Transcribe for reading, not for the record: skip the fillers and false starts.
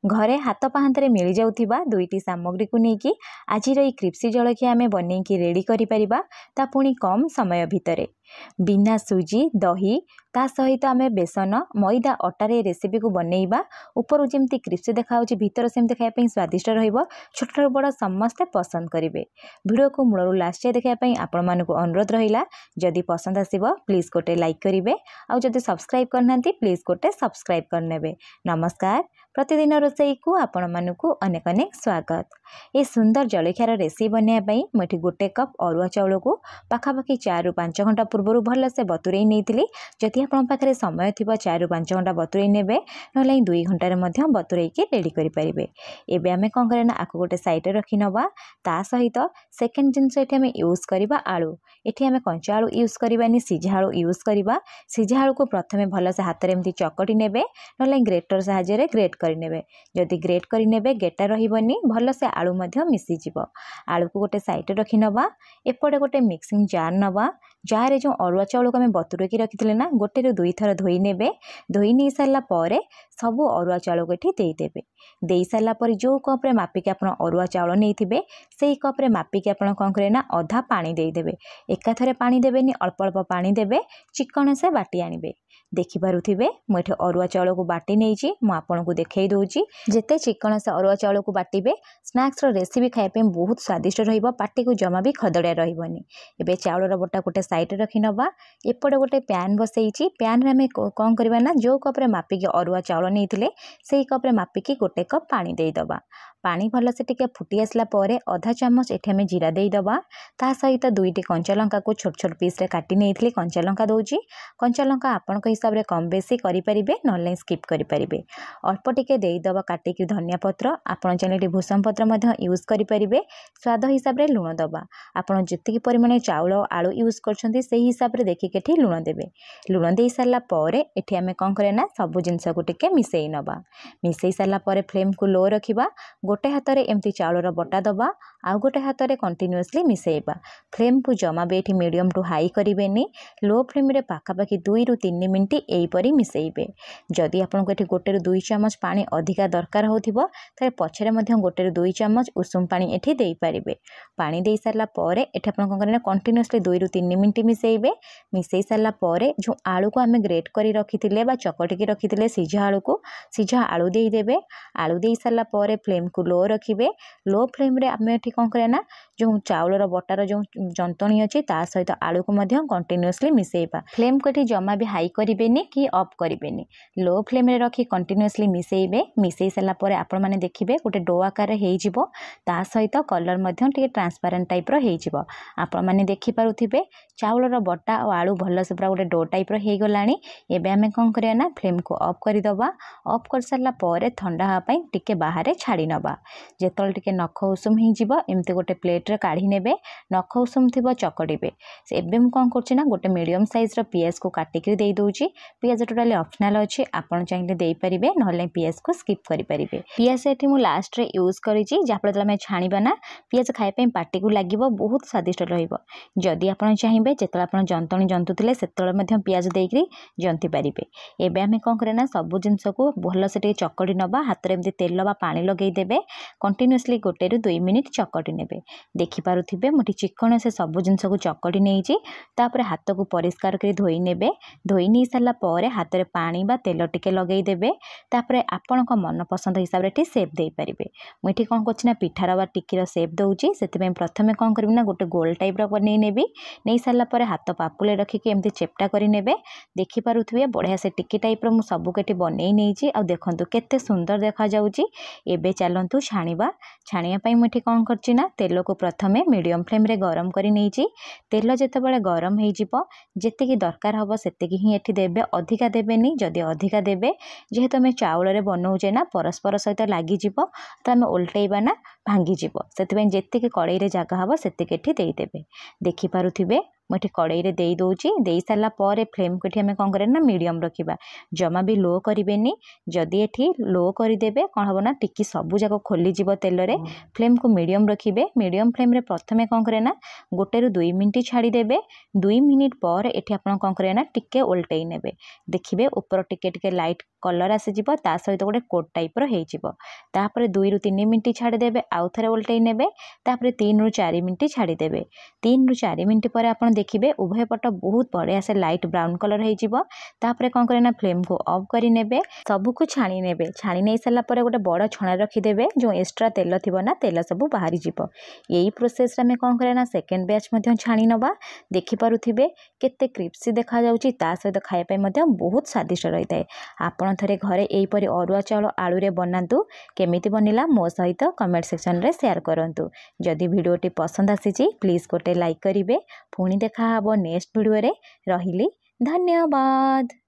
घरे हाथ पाहांतारे मिल जाउथिबा दुईटी सामग्री को लेकिन आज क्रिप्सी जलखिया आम बनईकि रेडी करिपरिबा ता पुणी कम समय भितरे बिना सुजी दही ता सहित आम बेसन मैदा अटार रेसिपी को बनइबा ऊपर जमी क्रिप्सी देखा भीतर सेमती खायापी स्वादिष्ट रहिबो। छोट बड़ समस्ते पसंद करेंगे। वीडियो को मूलरू लास्ट जाए देखापी आपण मानक अनुरोध रहिला जदि पसंद आसिबो प्लीज गोटे लाइक करेंगे आउ जदि सब्सक्राइब करना प्लीज गोटे सब्सक्राइब करने। नमस्कार। प्रतिदिन रोसई को आपण मानकु अनेक अनेक स्वागत। ये सुंदर जलखियार रेसिपी बनाई मुझे गोटे कप अरुआ चाउल को पाखापाखि 4 ରୁ 5 घंटा पूर्व भलसे बतुरई नहीं। जदि आपण पाखे समय थी 4 ରୁ 5 घंटा बतुरई ने ना 2 घंटे बतुरई के रेडी करेंगे। एवं आम कौन करें आपको गोटे साइड रखी नवा ता सहित सेकेंड जिनस ये यूज करवा आलू। ये आम कंचा आलू यूज करवानी सीझा आलू यूज करवा। सीझा आलू को प्रथम भलसे हाथ में एमती चकटी ने ना ग्रेटर साहाय्य ग्रेट करेंगे। जदि ग्रेट करेंगे गेटा रही भलसे आलू मिसीज। आलू को गोटे साइड रखी नवा एपटे गोटे मिक्सिंग जार नवा। जार जो अरुआ चाउल को आम बतुरकी रखी ना गोटे रू 2 थर धोई ने। धोई नहीं सारापर सबू अरुआ चाउल को ये देदेवे। दे सारापर जो कप्रे मापिकी आप अरुआ चाउल नहीं से कप्रे मापिकी आप कौन करें अधा पानी देदेवे। एकाथरे पानी देवेनि अल्प अल्प पानी देवे चिकन से बाटी आनिबे। देखिपे मुझे अरुआ चाउल को बाटी नहीं मुझे देखई दूची जिते चिकन से अरुआ चाउल को बाटे स्नैक्स रेसिपी खायापी बहुत स्वादिष्ट रहिबो। पाटी को जमा भी खदड़िया रहिबनी। एबे चाउलर बटा गोटे साइड रखी नवा एपटे गोटे पैन बसई। पैन रे आम कौन करवा ना जो कप्रे मापिकी अरुआ चाउल नहीं से कप्रे मापिकी गोटे कप पानी देदबा। पानी भलसे टिके फुटी आसला परे आधा चामच एठी आम जीरा देदबा। ता सहित 2टी कंचा लंका को छोट छोट पीस रे काटी नहीं कंचा लंका दौची। कंचा लंका आपण हिसाब से कम बेसी करें ना स्किप करें। अल्प टिके देदबा काटिक धनिया पत्र आपड़ चाहिए भूसम पत्र यूज करें। स्वाद हिसाब से लुण दबा। आपड़ जी परिमाण चाउल आलू यूज कर हिसाब से देखिए लुण देवे। लुण दे सारापर ये आम कौन करें सबू जिनस को टिके मिसई नवा। मिसई सारापर फ्लेम को लो रखा। गोटे हाथ में एमती चाउलर बटा दबा आउ गोटे हाथ में कंटिन्यूअसली मिसेबा। फ्लेम को जमा भी ये मीडियम टू हाई करेंगे। लो फ्लेम रे पाखापाखि 2 ରୁ 3 मिनिट यहीपरी मिसेबे। जदि आपको ये गोटे ରୁ 2 चामच पानी अधिका दरकार होथिबो तारे पछरे गोटे ରୁ 2 चामच उषुम पानी एठी देई परिबे। पानी दे सारा पर एठी आपन कोन करना कंटिन्यूअसली 2 ରୁ 3 मिनिट मिसेबे। मिसेई सारा पर जो आलू को आमे ग्रेट करी रखिथिले बा चकटी के रखिथिले सीझा आलू देई देबे। आलू देई सारा पर फ्लेम को लो रखिबे। लो फ्लेम रे आमे एठी कोन करना जो चाउलर बटार जो जंतणी अच्छी ता सहित आलू को कंटिन्यूअसली मिसेबा। फ्लेम को जमा भी हाई करें कि अफ करें। लो फ्लेम रे रखी कंटिन्यूअसली मिसेबे। मिसई सारापर आपण मैंने देखिए गोटे डो आकार ता सहित कलर ट्रांसपेरेंट टाइप हो। आपण मैंने देखिपे चाउलर बटा और आलू भलसे पूरा गोटे डो टाइप हो गलानी। एबे आमे कौन करना फ्लेम को अफ करदबा। अफ कर सारापर ठंडा हाँपाई टिके बाहर छाड़ी नवा। जेतल टिके नख उषुम हो एमती गोटे प्लेट रे काढ़ी नेबे। नख उषुम थी चकटिबे। एबे मु कौन करछि ना गोटे मीडियम साइज रो पियाज को काटिक दे दूची। पियाज टोटाली ऑप्शनल अच्छे आपन चाहिए दे पारिबे नहले पियाज को स्किप करि परिबे। पियाज एठी मु लास्ट रे यूज करिछि जाफल तमे छाणीबा ना पियाज खाइ पे पाटी को लागिबो बहुत स्वादिष्ट रहिबो। जदि आपन चाहिए जेतल आपन जंतणी जंतुथिले सेतल मध्य पियाज देकरी जंती पारिबे। एबे आमे कोन करे ना सब जिंस को भल से चकटी नबा। हाथ रे एमती तेल बा पानी लगेई देबे। कंटिन्यूअसली गोटे ରୁ 2 मिनिट चकटी नेबे। देखि पारुथिबे मुठी चिकन से सब जिंस को चकटी नेइछि। तापर हाथ को परिष्कार करी धोई नेबे। धोई नहीं सारा पर हाथ में पानी बा तेल टिके लगेई देबे। तापर आपण को मन पसंद हिसाब से सेप दे पारिबे। मुठी कौन करछि ना पिठार बा टिकीर सेप दउछि। सेति प्रथमे कौन करबी ना गोटे गोल टाइप रो बनै नेबी। नहीं सारा पर हाथ पापुले रखिकी एमती चेप्टा करी नेबे। देखि पारुथिबे बढ़िया से टिकी टाइप रो मु सबु केटी बनै नेइछि। आ देखंतु केते सुंदर देखा जाउछि। एबे चलंतु छाणीबा। छाणिया पई मुठी कौन करछि ना तेल को प्रथमे मीडियम फ्लेम रे गरम करी नेइछि। तेल जेतेबेले गरम हे जिवो जेतिकी दरकार हबो सेतिकी ही एठी देबे। अधिका देबेनी। जदि अधिका देबे जेहेतु आम चाउल रे बनाऊे ना परस्पर सहित लगी तो आम ओल्टेबा ना भांगी जीवो। सेतिबें जेतिकी कड़ाई रे जगह हबो सेतिकी एठी देई देबे। देखि पारुथिबे मुझे कड़ाई रे दे दूची दे सारा पर फ्लेम को आम कौन करें ना मीडियम रखा जमा भी लो करेनि जदि ये लो करदेवे कौन हम ना टिकी सबू जाक खोलीज तेल रे फ्लेम को मीडियम रखिए मीडियम फ्लेम रे प्रथम कौन करें ना 1 ରୁ 2 मिनट छाड़देवे 2 मिनट पर ये आप कौन करें ना टिके उल्टै ने देखिए ऊपर टिके टिके लाइट कलर आसीज ता सहित गोटे कोट टाइप रोपर 2 ରୁ 3 मिनट छाड़देवे आउ थे उल्टै ने 3 ରୁ 4 मिनट छाड़देवे 3 ରୁ 4 मिनट पर आप देखिए उभय पट बहुत बढ़िया से लाइट ब्राउन कलर होपर कौन करें ना फ्लेम को ऑफ करने सबको छाणी ने छाणी नहीं सारापर गोटे बड़ छणा रखिदेवे जो एक्स्ट्रा तेल थी ना तेल सब बाहरी जीव यही प्रोसेस आम कौन करें ना सेकेंड बैच छाणी नवा देखिपे केते क्रिप्सी देखा जाउची ता सहित खाइबा बहुत स्वादिष्ट रही है। आपण थरे घरे एहीपरि अरुआ चाउल आलू रे बनातु केमिति बनिला मो सहित कमेंट सेक्शन रे शेयर करंतु। जदि वीडियोटी पसंद आसीची प्लीज गोटे लाइक करिवे पुणी देखा हबो नेक्स्ट वीडियो रे रहिली धन्यवाद।